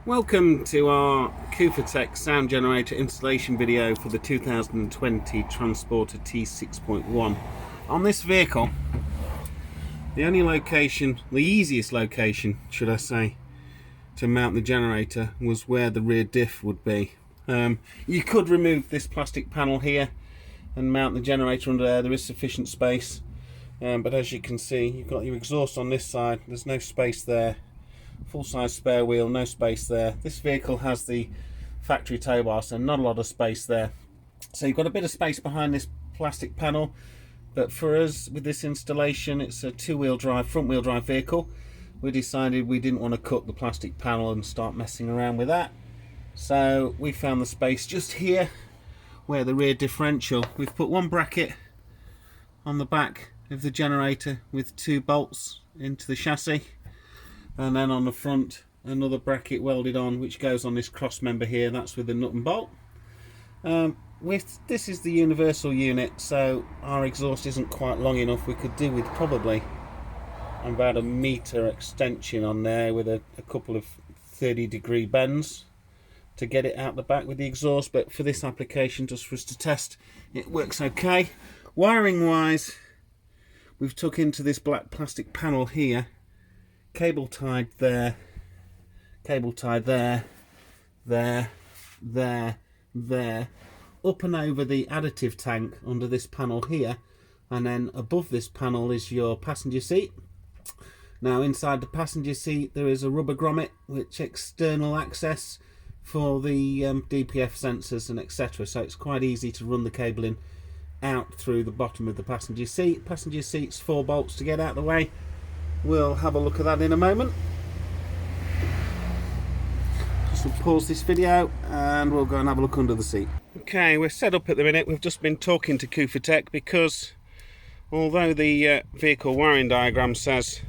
Welcome to our kufatec sound generator installation video for the 2020 Transporter T6.1. On this vehicle, the only location, the easiest location should I say, to mount the generator was where the rear diff would be. You could remove this plastic panel here and mount the generator under there. There is sufficient space, but as you can see, you've got your exhaust on this side, there's no space there. Full-size spare wheel, no space there. This vehicle has the factory tow bar, so not a lot of space there. So you've got a bit of space behind this plastic panel, but for us with this installation, it's a two-wheel drive, front-wheel drive vehicle. We decided we didn't want to cut the plastic panel and start messing around with that. So we found the space just here where the rear differential. We've put one bracket on the back of the generator with two bolts into the chassis, and then on the front another bracket welded on which goes on this cross member here. That's with the nut and bolt. This is the universal unit, so our exhaust isn't quite long enough. We could do with probably about a metre extension on there with a couple of 30-degree bends to get it out the back with the exhaust, but for this application, just for us to test, it works okay. Wiring wise, we've took into this black plastic panel here, cable tied there, cable tied there, there, up and over the additive tank under this panel here, and then above this panel is your passenger seat. Now inside the passenger seat there is a rubber grommet which external access for the DPF sensors and etc, so it's quite easy to run the cabling out through the bottom of the passenger seat. Passenger seat's 4 bolts to get out of the way. We'll have a look at that in a moment. Just we'll pause this video and we'll go and have a look under the seat. Okay, we're set up at the minute. We've just been talking to kufatec because although the vehicle wiring diagram says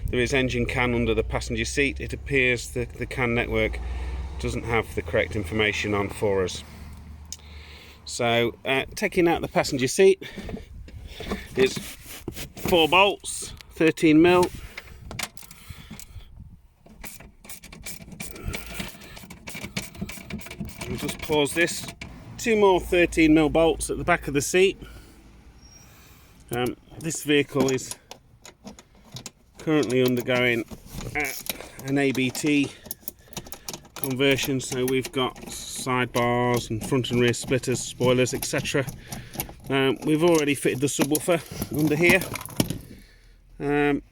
there is engine CAN under the passenger seat, it appears the CAN network doesn't have the correct information on for us. So taking out the passenger seat is 4 bolts, 13mm. We'll just pause this. 2 more 13mm bolts at the back of the seat. This vehicle is currently undergoing an ABT conversion, so we've got sidebars and front and rear splitters, spoilers, etc. We've already fitted the subwoofer under here. And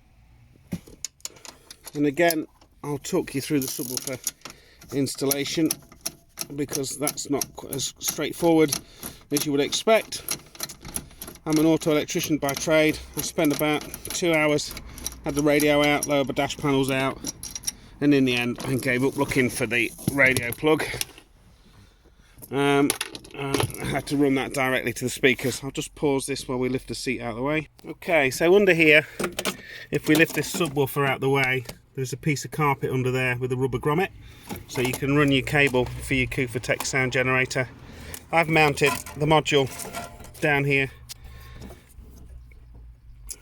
again, I'll talk you through the subwoofer installation because that's not as straightforward as you would expect. I'm an auto electrician by trade. I spent about 2 hours, had the radio out, lower dash panels out, and in the end I gave up looking for the radio plug. I had to run that directly to the speakers. I'll just pause this while we lift the seat out of the way. Okay, so under here, if we lift this subwoofer out of the way, there's a piece of carpet under there with a rubber grommet, so you can run your cable for your kufatec sound generator. I've mounted the module down here,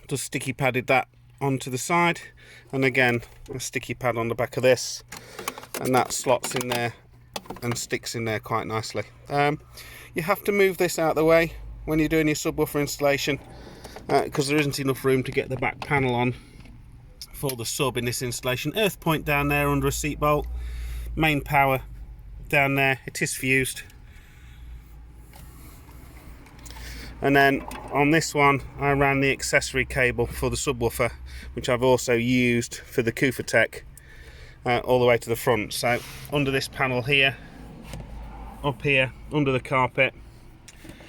just sticky padded that onto the side, and again a sticky pad on the back of this, and that slots in there and sticks in there quite nicely. You have to move this out of the way when you're doing your subwoofer installation because there isn't enough room to get the back panel on for the sub in this installation. Earth point down there under a seat bolt, main power down there, it is fused, and then on this one I ran the accessory cable for the subwoofer, which I've also used for the kufatec all the way to the front. So under this panel here, up here under the carpet,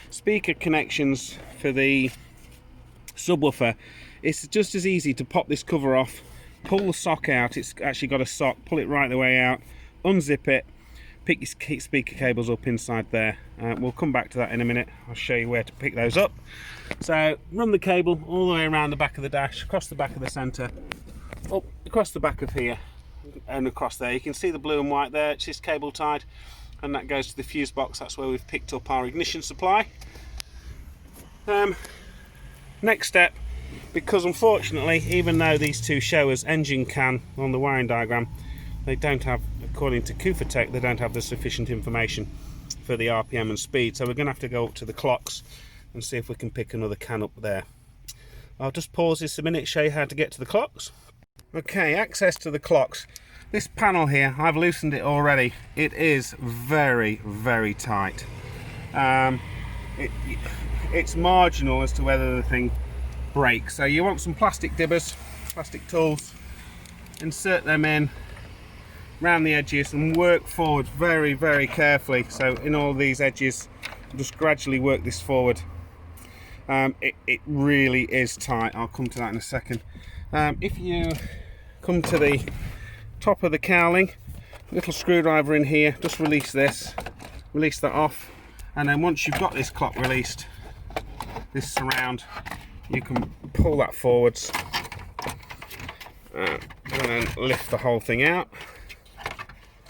speaker connections for the subwoofer. It's just as easy to pop this cover off, pull the sock out, it's actually got a sock, pull it right the way out, unzip it, pick your speaker cables up inside there. We'll come back to that in a minute. I'll show you where to pick those up. So run the cable all the way around the back of the dash, across the back of the centre, up across the back of here and across there. You can see the blue and white there, it's just cable tied, and that goes to the fuse box. That's where we've picked up our ignition supply. Next step, because unfortunately even though these two show us engine CAN on the wiring diagram, they don't have, according to kufatec, they don't have the sufficient information for the RPM and speed, so we're going to have to go up to the clocks and see if we can pick another can up there. I'll just pause this a minute, show you how to get to the clocks. Okay, access to the clocks. This panel here, I've loosened it already. It is very, very tight. It's marginal as to whether the thing breaks. So you want some plastic dibbers, plastic tools, insert them in around the edges and work forward very, very carefully. So in all these edges, just gradually work this forward. It really is tight. I'll come to that in a second. If you come to the top of the cowling, little screwdriver in here, just release this, release that off, and then once you've got this clock released, this surround, you can pull that forwards and then lift the whole thing out.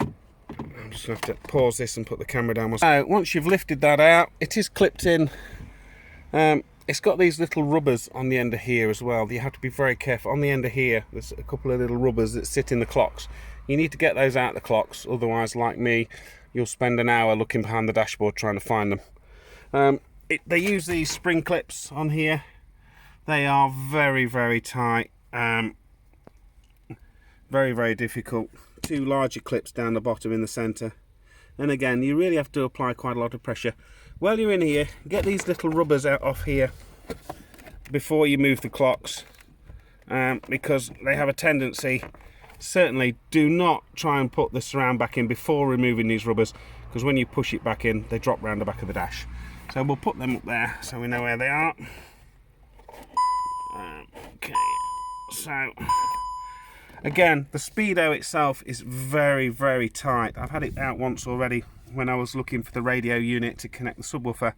I'm just going to have to pause this and put the camera down. So once you've lifted that out, it is clipped in. It's got these little rubbers on the end of here as well. You have to be very careful. On the end of here, there's a couple of little rubbers that sit in the clocks. You need to get those out of the clocks, otherwise, like me, you'll spend an hour looking behind the dashboard trying to find them. They use these spring clips on here. They are very, very tight. Very, very difficult. Two larger clips down the bottom in the centre. And again, you really have to apply quite a lot of pressure. While you're in here, get these little rubbers out off here before you move the clocks, because they have a tendency, certainly do not try and put the surround back in before removing these rubbers, because when you push it back in, they drop round the back of the dash. So we'll put them up there so we know where they are. Okay, so again, the Speedo itself is very, very tight. I've had it out once already when I was looking for the radio unit to connect the subwoofer,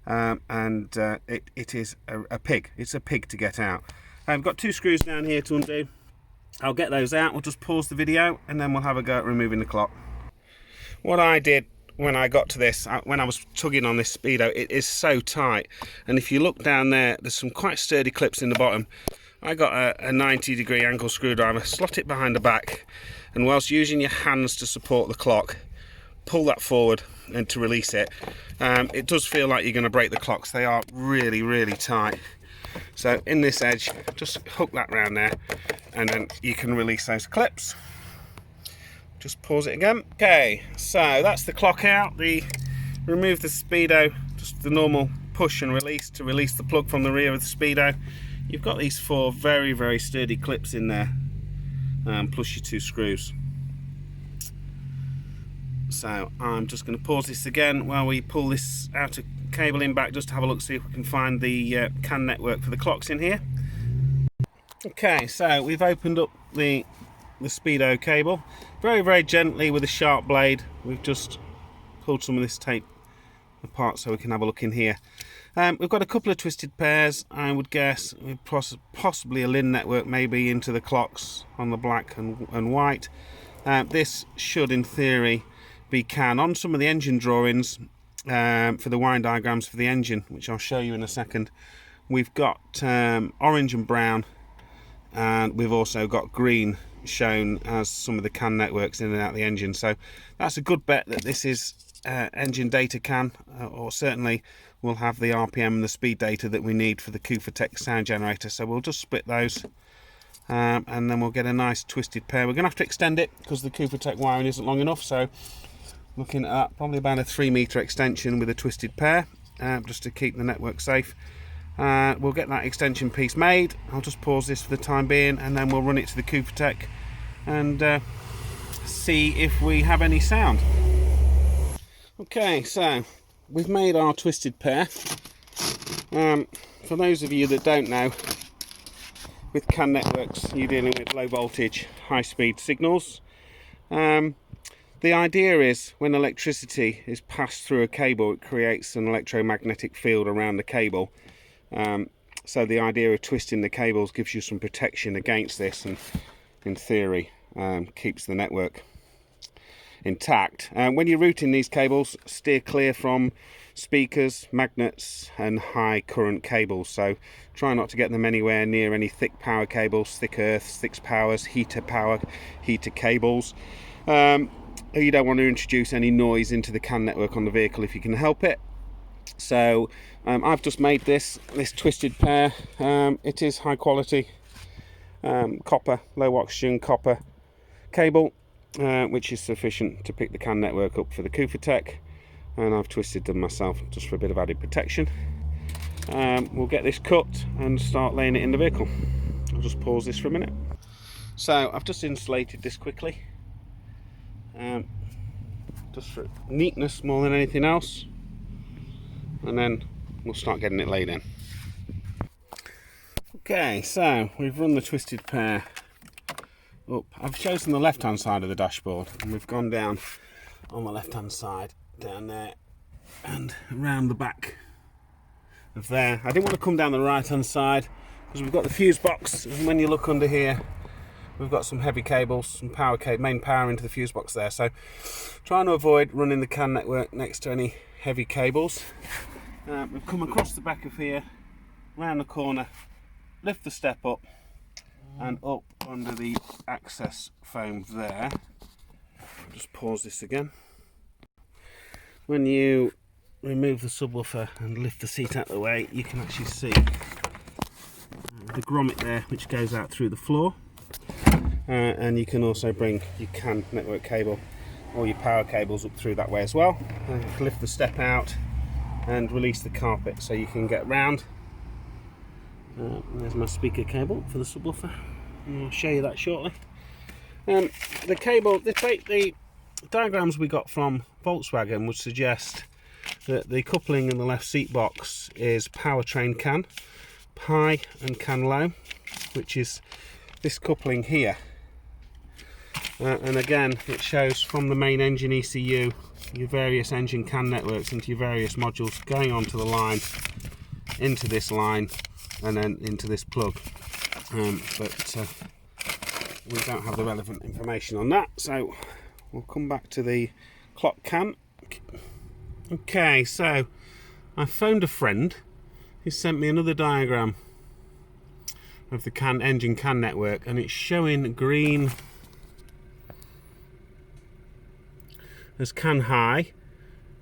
and it is a pig. It's a pig to get out. I've got two screws down here to undo. I'll get those out. We'll just pause the video and then we'll have a go at removing the clock. What I did when I got to this, when I was tugging on this Speedo, it is so tight, and if you look down there, there's some quite sturdy clips in the bottom. I got a 90-degree angle screwdriver, slot it behind the back, and whilst using your hands to support the clock, pull that forward and to release it. It does feel like you're going to break the clocks. They are really, really tight. So in this edge, just hook that round there, and then you can release those clips. Just pause it again. Okay, so that's the clock out. Remove the Speedo, just the normal push and release to release the plug from the rear of the Speedo. You've got these four very, very sturdy clips in there, plus your two screws. So I'm just going to pause this again while we pull this outer cabling back, just to have a look, see if we can find the CAN network for the clocks in here. Okay, so we've opened up the Speedo cable very, very gently with a sharp blade. We've just pulled some of this tape apart so we can have a look in here. We've got a couple of twisted pairs, I would guess, with possibly a LIN network maybe into the clocks on the black and white. This should, in theory, be CAN. On some of the engine drawings for the wiring diagrams for the engine, which I'll show you in a second, we've got orange and brown, and we've also got green shown as some of the CAN networks in and out the engine. So that's a good bet that this is engine data CAN, or certainly we'll have the RPM and the speed data that we need for the kufatec sound generator. So we'll just split those, and then we'll get a nice twisted pair. We're going to have to extend it because the kufatec wiring isn't long enough, so looking at probably about a 3-meter extension with a twisted pair, just to keep the network safe. We'll get that extension piece made. I'll just pause this for the time being, and then we'll run it to the kufatec and see if we have any sound. Okay, so we've made our twisted pair. For those of you that don't know, with CAN networks you're dealing with low voltage, high speed signals. The idea is when electricity is passed through a cable, it creates an electromagnetic field around the cable. So the idea of twisting the cables gives you some protection against this, and in theory keeps the network. intact. When you're routing these cables, steer clear from speakers, magnets and high current cables, so try not to get them anywhere near any thick power cables, thick earths, thick powers, heater cables. You don't want to introduce any noise into the CAN network on the vehicle if you can help it. So I've just made this twisted pair. It is high quality copper, low oxygen copper cable, which is sufficient to pick the CAN network up for the kufatec, and I've twisted them myself just for a bit of added protection. We'll get this cut and start laying it in the vehicle. I'll just pause this for a minute. So I've just insulated this quickly, just for neatness more than anything else, and then we'll start getting it laid in. Okay, so we've run the twisted pair up. I've chosen the left hand side of the dashboard, and we've gone down on the left hand side, down there and around the back of there. I didn't want to come down the right hand side because we've got the fuse box, and when you look under here we've got some heavy cables, some power main power into the fuse box there, so trying to avoid running the CAN network next to any heavy cables. We've come across the back of here, round the corner, lift the step up and up under the access foam there. I'll just pause this again. When you remove the subwoofer and lift the seat out of the way, you can actually see the grommet there, which goes out through the floor. And you can also bring your CAN network cable or your power cables up through that way as well. Lift the step out and release the carpet so you can get round. There's my speaker cable for the subwoofer, and I'll show you that shortly. The cable, the diagrams we got from Volkswagen would suggest that the coupling in the left seat box is powertrain CAN, high and CAN low, which is this coupling here. And again, it shows from the main engine ECU your various engine CAN networks into your various modules going onto the line, into this line, and then into this plug. But we don't have the relevant information on that, so we'll come back to the clock CAN. Okay, so I phoned a friend who sent me another diagram of the engine CAN network, and it's showing green as CAN high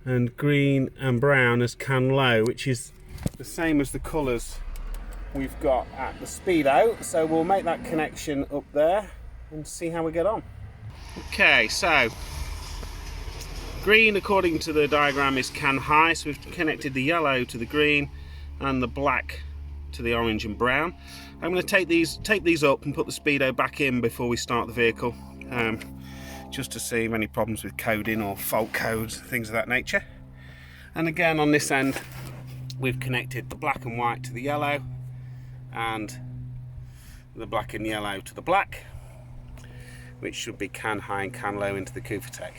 and green and brown as CAN low, which is the same as the colours we've got at the Speedo. So we'll make that connection up there and see how we get on. Okay, so green according to the diagram is CAN high, so we've connected the yellow to the green and the black to the orange and brown. I'm going to tape these up and put the Speedo back in before we start the vehicle, just to see if any problems with coding or fault codes, things of that nature. And again, on this end we've connected the black and white to the yellow and the black and yellow to the black, which should be CAN high and CAN low into the kufatec.